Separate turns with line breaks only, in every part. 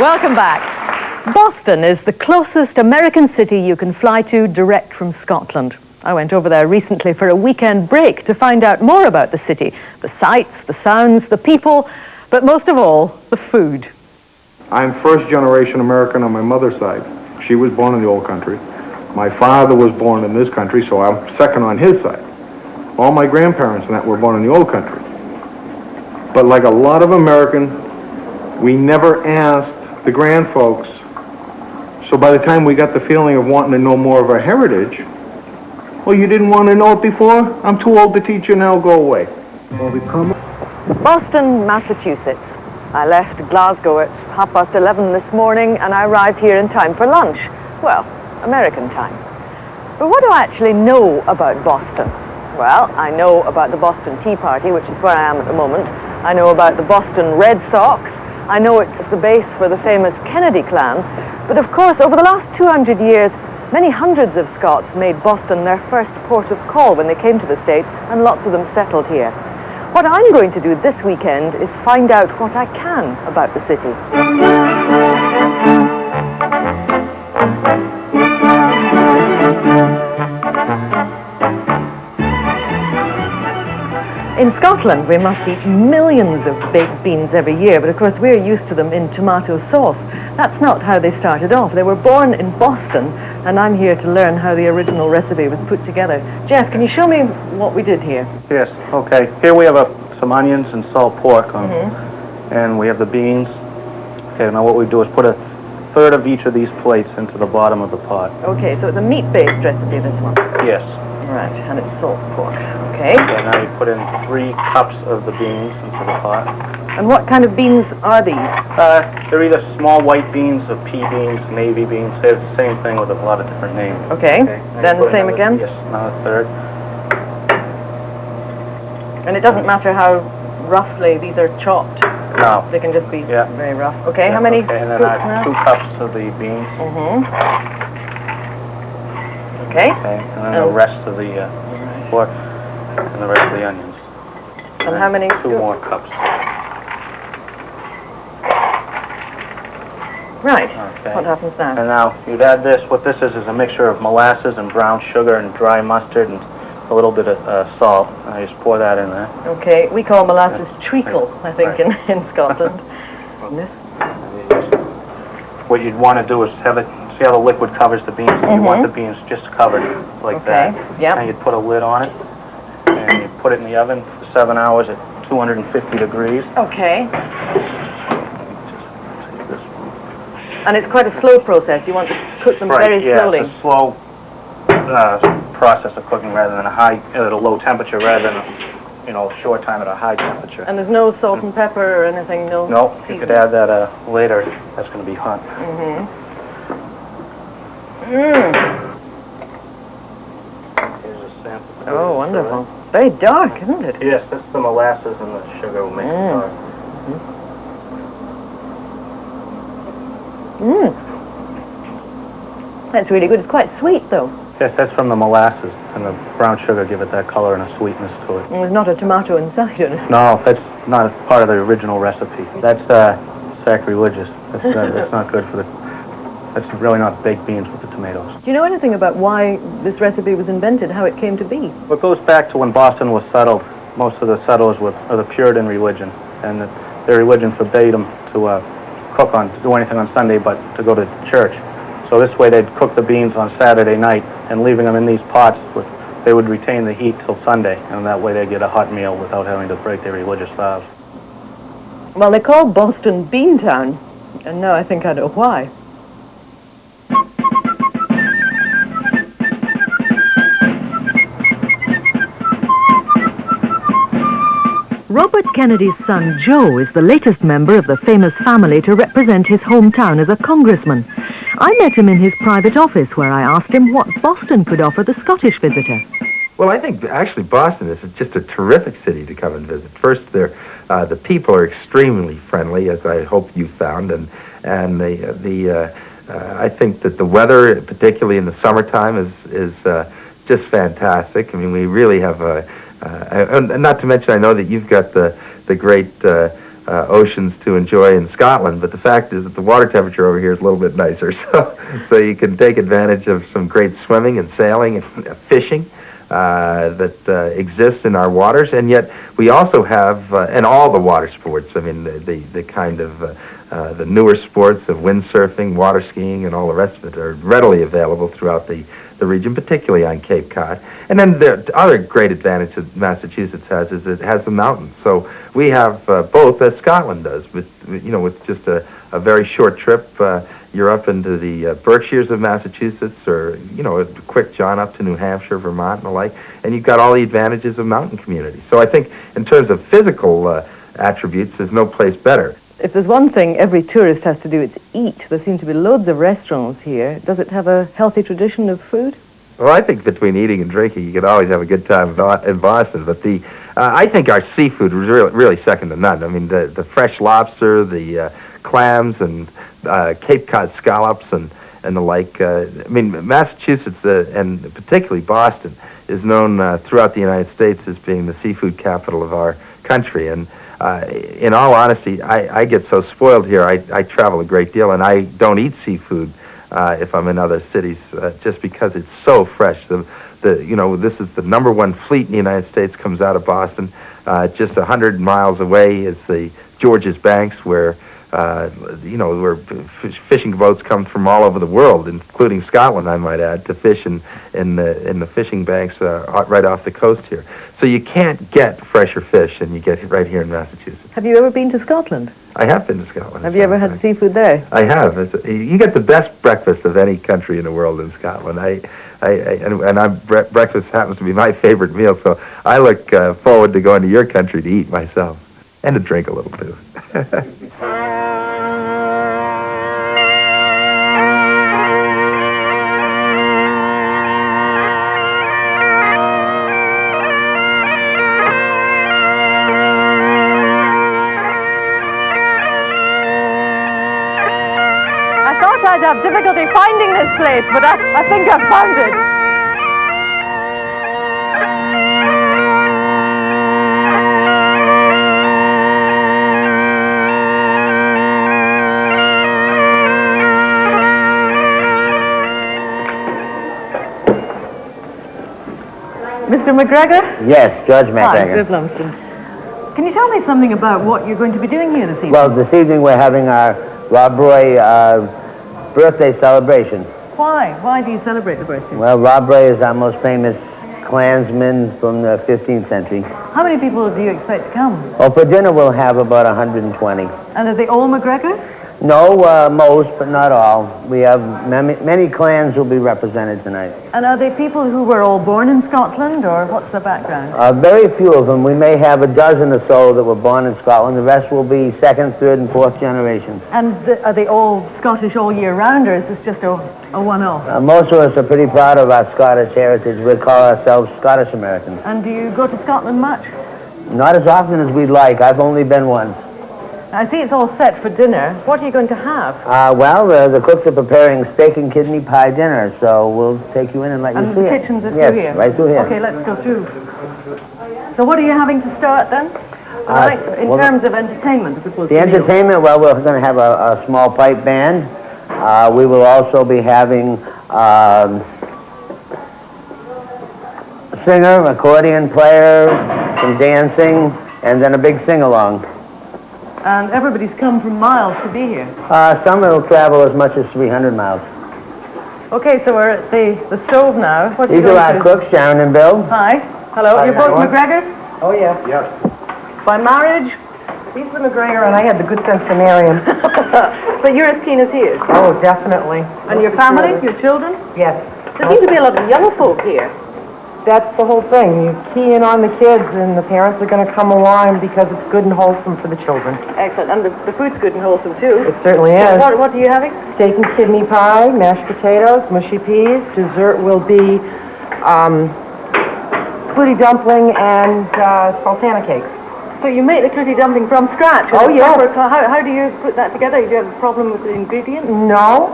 Welcome back. Boston is the closest American city you can fly to direct from Scotland. I went over there recently for a weekend break to find out more about the city, the sights, the sounds, the people, but most of all, the food.
I'm first-generation American on my mother's side. She was born in the old country. My father was born in this country, so I'm second on his side. All my grandparents and that were born in the old country. But like a lot of Americans, we never asked the grand folks. So by the time we got the feeling of wanting to know more of our heritage, well, you didn't want to know it before? I'm too old to teach you now, go away.
Boston, Massachusetts. I left Glasgow at 11:30 this morning and I arrived here in time for lunch. Well, American time. But what do I actually know about Boston? Well, I know about the Boston Tea Party, which is where I am at the moment. I know about the Boston Red Sox. I know it's the base for the famous Kennedy clan. But of course, over the last 200 years, many hundreds of Scots made Boston their first port of call when they came to the States, and lots of them settled here. What I'm going to do this weekend is find out what I can about the city. In Scotland, we must eat millions of baked beans every year, but of course we're used to them in tomato sauce. That's not how they started off. They were born in Boston, and I'm here to learn how the original recipe was put together. Jeff, can you show me what we did here?
Yes, okay. Here we have some onions and salt pork, and we have the beans. Okay, now what we do is put a third of each of these plates into the bottom of the pot.
Okay, so it's a meat-based recipe, this one.
Yes.
Right, and it's salt pork. Okay.
Okay, now you put in 3 cups of the beans into the pot.
And what kind of beans are these?
They're either small white beans or pea beans, navy beans. They're the same thing with a lot of different names.
Okay. Then the same again?
Yes, another third.
And it doesn't matter how roughly these are chopped?
No.
They can just be very rough. Okay, how many scoops
and then
now?
2 cups of the beans.
Okay.
Okay, and then the rest of the pork and the rest of the onions.
And how many
2
scoops?
more cups.
Right.
Okay.
What happens now?
And now you'd add this. What this is a mixture of molasses and brown sugar and dry mustard and a little bit of salt. And I just pour that in there.
Okay, we call molasses treacle, I think, in Scotland. This?
What you'd want to do is have it, see how the liquid covers the beans? You want the beans just covered like that.
Yep.
And you'd put a lid on it, and you put it in the oven for 7 hours at 250 degrees.
Okay. And it's quite a slow process. You want to cook them very slowly.
It's a slow process of cooking rather than at a low temperature, rather than a short time at a high temperature.
And there's no salt and pepper or anything? No.
No, you could add that later. That's going to be hot. Here's a sample.
Oh, wonderful. It's very dark, isn't it?
Yes, that's the molasses and the sugar will make it dark.
That's really good. It's quite sweet, though.
Yes, that's from the molasses, and the brown sugar give it that color and a sweetness to it.
And there's not a tomato inside it.
No, that's not part of the original recipe. That's sacrilegious. That's not good for the... That's really not baked beans with the tomatoes.
Do you know anything about why this recipe was invented, how it came to be?
Well, it goes back to when Boston was settled. Most of the settlers were of the Puritan religion, and their religion forbade them to do anything on Sunday but to go to church. So this way they'd cook the beans on Saturday night, and leaving them in these pots, they would retain the heat till Sunday, and that way they'd get a hot meal without having to break their religious vows.
Well, they call Boston Beantown, and now I think I know why. Robert Kennedy's son, Joe, is the latest member of the famous family to represent his hometown as a congressman. I met him in his private office where I asked him what Boston could offer the Scottish visitor.
Well, I think actually Boston is just a terrific city to come and visit. First, the people are extremely friendly, as I hope you found, and I think that the weather, particularly in the summertime, is just fantastic. I mean, we really have and not to mention, I know that you've got the great oceans to enjoy in Scotland, but the fact is that the water temperature over here is a little bit nicer, so you can take advantage of some great swimming and sailing and fishing that exists in our waters, and yet we also have, and all the water sports, I mean, the kind of the newer sports of windsurfing, water skiing, and all the rest of it are readily available throughout the region, particularly on Cape Cod. And then the other great advantage that Massachusetts has is it has the mountains. So we have both, as Scotland does, but with just a very short trip, you're up into the Berkshires of Massachusetts, or a quick jaunt up to New Hampshire, Vermont, and the like, and you've got all the advantages of mountain communities. So I think in terms of physical attributes, there's no place better.
If there's one thing every tourist has to do, it's eat. There seem to be loads of restaurants here. Does it have a healthy tradition of food?
Well, I think between eating and drinking, you can always have a good time in Boston. But I think our seafood was really second to none. I mean, the fresh lobster, the clams, and Cape Cod scallops, and the like. I mean, Massachusetts, and particularly Boston, is known throughout the United States as being the seafood capital of our country. And in all honesty, I get so spoiled here. I travel a great deal, and I don't eat seafood if I'm in other cities, just because it's so fresh. This is the #1 fleet in the United States, comes out of Boston. Just 100 miles away is the Georges Banks, where where fishing boats come from all over the world, including Scotland, I might add, to fish in the fishing banks right off the coast here. So you can't get fresher fish than you get right here in Massachusetts.
Have you ever been to Scotland?
I have been to Scotland.
Have you ever had seafood there?
I have. You get the best breakfast of any country in the world in Scotland. Breakfast happens to be my favorite meal, so I look forward to going to your country to eat myself, and to drink a little too.
I'd have difficulty finding this place, but I think I've found it. Mr. Mcgregor?
Yes, Judge
Hi,
Mcgregor.
Viv Lumsden. Can you tell me something about what you're going to be doing here this evening?
Well, this evening we're having our Rob Roy birthday celebration.
Why? Why do you celebrate the birthday?
Well, Rob Roy is our most famous Klansman from the 15th century.
How many people do you expect to come?
Well, for dinner we'll have about 120.
And are they all Mcgregors?
No, most, but not all. We have many clans will be represented tonight.
And are they people who were all born in Scotland, or what's their background?
Very few of them. We may have a dozen or so that were born in Scotland. The rest will be second, third, and fourth generations.
And are they all Scottish all year round, or is this just a one-off?
Most of us are pretty proud of our Scottish heritage. We call ourselves Scottish Americans.
And do you go to Scotland much?
Not as often as we'd like. I've only been once.
I see it's all set for dinner. What are you going to have?
Well, the cooks are preparing steak and kidney pie dinner, so we'll take you in and let you see it.
And the kitchens are through
here?
Yes,
right through here.
Okay, let's go through. So what are you having to start then? In terms of entertainment, I suppose.
The entertainment, well, we're going to have a small pipe band. We will also be having a singer, accordion player, some dancing, and then a big sing-along.
And everybody's come from miles to be here.
Some will travel as much as 300 miles.
Okay, so we're at the stove now. What are
These are our cooks, Sharon and Bill.
Hi. Hello.
Hi,
You're both
everyone.
McGregors?
Oh, yes.
Yes.
By marriage?
He's the McGregor, and I had the good sense to marry him.
But you're as keen as he is.
Oh, definitely.
And your family? Your children?
Yes.
There seems to be a lot of young folk here.
That's the whole thing. You key in on the kids, and the parents are going to come along because it's good and wholesome for the children.
Excellent. And the food's good and wholesome, too.
It certainly is.
What are you having?
Steak and kidney pie, mashed potatoes, mushy peas. Dessert will be clootie dumpling and sultana cakes.
So you make the clootie dumpling from scratch?
Oh, yes.
How do you put that together? Do you have a problem with the ingredients?
No.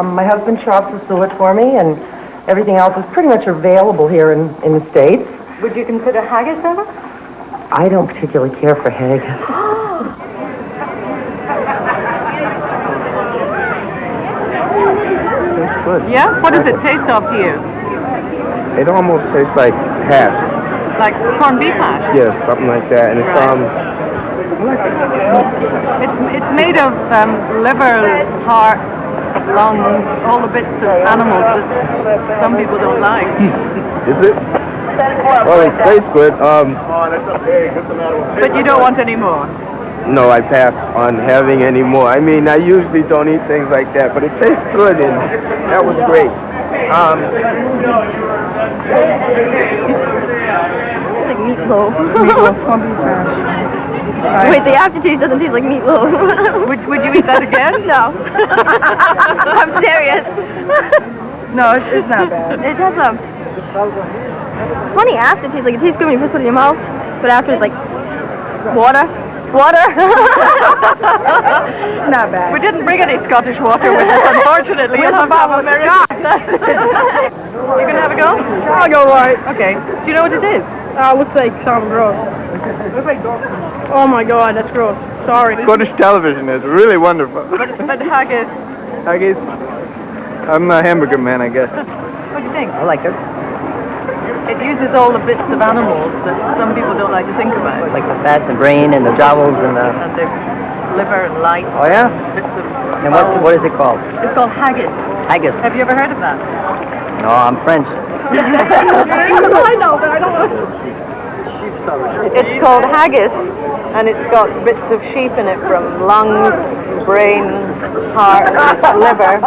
My husband chops the suet for me, and everything else is pretty much available here in the States.
Would you consider haggis ever?
I don't particularly care for haggis.
good.
Yeah? What does it taste of to you?
It almost tastes like hash.
Like corned beef hash?
Yes, something like that. And it's
It's made of liver, heart, lungs, all the bits of animals that some people don't like.
Is it? Well, it tastes good.
But you don't want any more?
No, I pass on having any more. I mean, I usually don't eat things like that, but it tastes good, and that was great.
It's like meatloaf.
Meatloaf, corned beef hash.
Wait, the aftertaste doesn't taste like meatloaf.
Would you eat that again?
No. I'm serious.
No, it's not bad.
It has a funny aftertaste. Like, it tastes good when you first put it in your mouth, but after it's like water. Water.
Not bad.
We didn't bring any Scottish water with us, unfortunately. You'll have to have American. You gonna have a go?
I'll go right.
Okay. Do you know what it is?
Looks like something gross. Oh my god, that's gross. Sorry.
Scottish television is really wonderful.
But haggis.
I guess I'm a hamburger man, I guess.
What do you think?
I like it.
It uses all the bits of animals that some people don't like to think about.
Like the fat, the brain, and the jowls, and the...
And the liver and lights.
Oh, yeah?
Bits of...
And what is it called?
It's called haggis.
Haggis.
Have you ever heard of that?
No, I'm French.
I know, but I don't know. It's called haggis, and it's got bits of sheep in it from lungs, brain, heart, liver.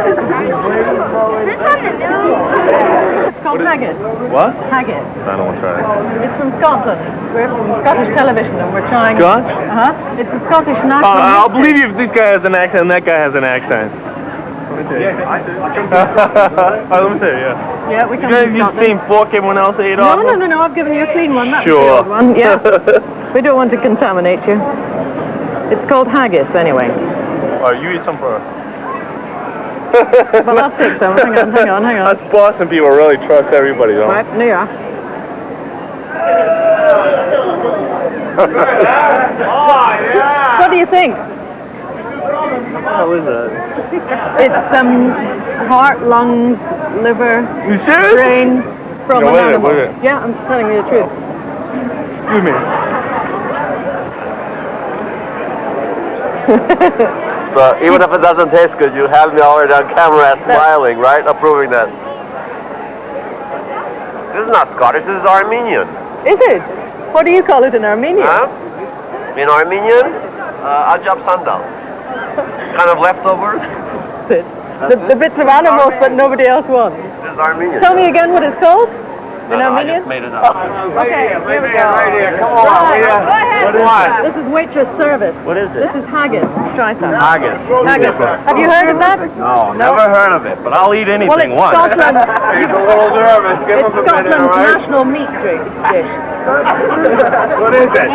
This on the news.
It's called haggis.
What?
Haggis.
I don't want to try it.
It's from Scotland. We're from Scottish television, and we're trying...
Scotch?
Uh-huh. It's a Scottish national...
I'll believe you if this guy has an accent and that guy has an accent. Let me see. Yes, I do. Let me see, yeah.
Yeah, we come
You
from
guys just
Scotland.
seen fork everyone else ate off?
No, I've given you a clean one. That's
Sure.
the old one. Yeah. We don't want to contaminate you. It's called haggis, anyway.
Oh, you eat some first.
Well, I'll take some. Hang on.
Us Boston people really trust everybody, don't
Right, there you are. What do you think?
How is that?
It's heart, lungs, liver,
You serious?
brain from
No,
an
wait a minute,
animal.
wait a minute.
Yeah, I'm telling you the truth.
Excuse me.
So even if it doesn't taste good, you have me already on camera smiling, right? Approving that. This is not Scottish, this is Armenian.
Is it? What do you call it in Armenia?
Huh? In Armenian, ajab sandal. Kind of leftovers.
Is it? The bits of animals that nobody else wants.
This is Armenian.
Tell me again what it's called in
I
Armenian?
just made it up.
Okay, here we go.
Right here, come on.
Right.
Yeah.
Go ahead.
What is it?
This is waitress service.
What is it?
This is haggis. Try some.
Haggis.
Haggis. Have you heard of that?
No, never heard of it, but I'll eat anything
Well, it's
once.
Scotland.
He's a little nervous. Give
It's
him a minute,
Scotland's
all right?
national meat dish.
What is it?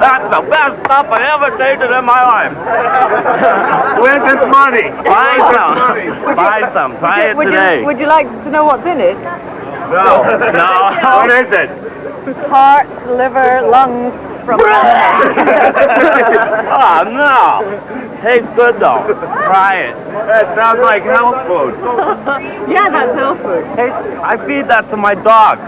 That's the best stuff I ever tasted in my life.
Where's his money?
Buy some. Buy some. Try it today.
Would you like to know what's in it?
No.
No.
What is it?
Heart, liver, lungs from animals.
Oh, no. Tastes good, though. Try it.
That sounds like health food.
Yeah, that's health food.
I feed that to my dog.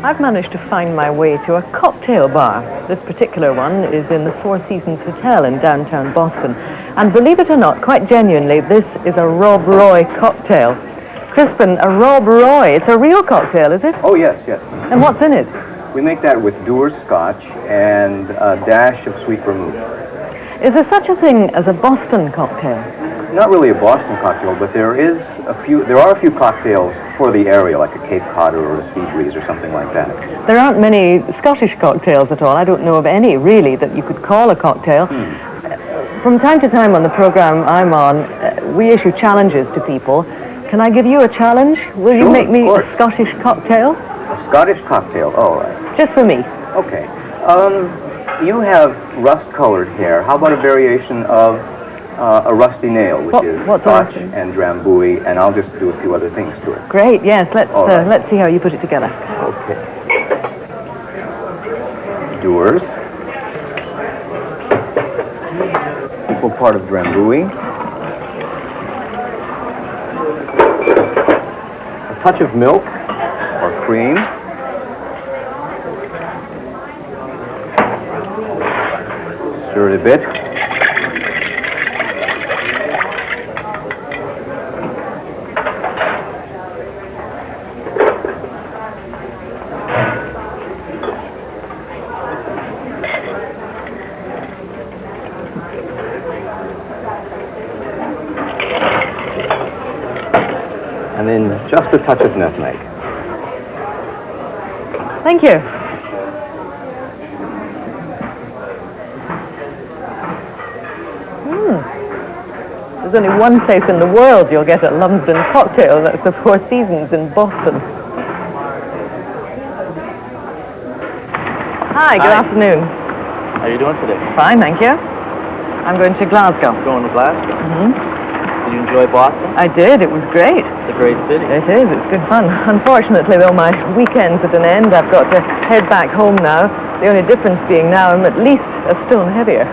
I've managed to find my way to a cocktail bar. This particular one is in the Four Seasons Hotel in downtown Boston. And believe it or not, quite genuinely, this is a Rob Roy cocktail. Crispin, a Rob Roy, it's a real cocktail, is it?
Oh, yes, yes.
And what's in it?
We make that with Dewar's Scotch and a dash of sweet vermouth.
Is there such a thing as a Boston cocktail?
Not really a Boston cocktail, but there are a few cocktails for the area, like a Cape Cod or a Sea Breeze or something like that.
There aren't many Scottish cocktails at all. I don't know of any, really, that you could call a cocktail. From time to time on the program I'm on, we issue challenges to people. Can I give you a challenge? Will you
Sure,
make me
of
a
course.
Scottish cocktail?
A Scottish cocktail, all right.
Just for me.
Okay. You have rust-colored hair. How about a variation of a rusty nail, which is
what's a
Scotch
rusty?
and Drambuie, and I'll just do a few other things to it.
Great, yes,
All right.
let's see how you put it together.
Okay. Doers. Equal part of Drambuie. A touch of milk or cream. Stir it a bit. And then just a touch of nutmeg.
Thank you. There's only one place in the world you'll get a Lumsden cocktail, that's the Four Seasons in Boston. Hi, good afternoon.
How are you doing today?
Fine, thank you. I'm going to Glasgow.
Going to Glasgow?
Mm-hmm.
Did you enjoy Boston?
I did, it was great.
It's a great city.
It is, it's good fun. Unfortunately, though, my weekend's at an end. I've got to head back home now. The only difference being now I'm at least a stone heavier.